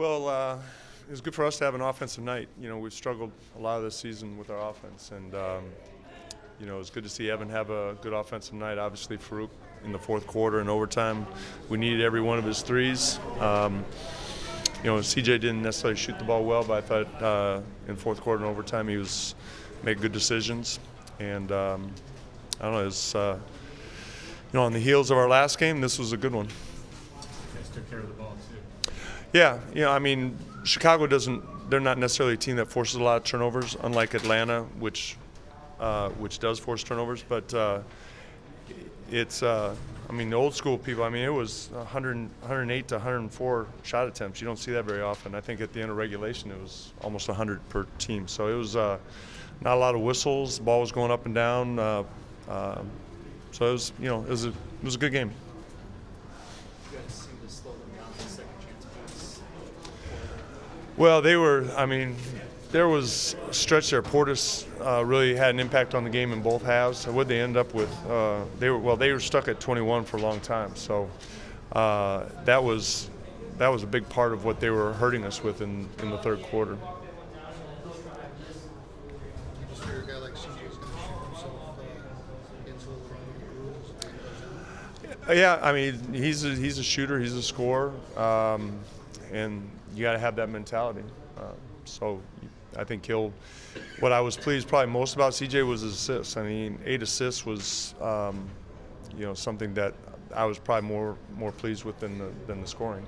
Well, it was good for us to have an offensive night. We've struggled a lot of this season with our offense, and it was good to see Evan have a good offensive night. Obviously, Farouk in the fourth quarter and overtime, we needed every one of his threes. CJ didn't necessarily shoot the ball well, but I thought in fourth quarter and overtime he was making good decisions. And I don't know, it's on the heels of our last game, this was a good one. You guys took care of the ball too. Yeah, Chicago they're not necessarily a team that forces a lot of turnovers, unlike Atlanta, which does force turnovers. But it's, the old school people, it was 108 to 104 shot attempts. You don't see that very often. I think at the end of regulation it was almost 100 per team. So it was not a lot of whistles. The ball was going up and down. So it was, it was a good game. You guys seem to slow them down in second chance points. Well, there was a stretch there. Portis really had an impact on the game in both halves. So what they ended up with, they were stuck at 21 for a long time. So that was a big part of what they were hurting us with in the third quarter. Just for a guy like CJ is going to shoot himself into the rules. Yeah, he's a shooter, he's a scorer, and you got to have that mentality. So I think what I was pleased probably most about CJ was his assists. 8 assists was something that I was probably more pleased with than the scoring.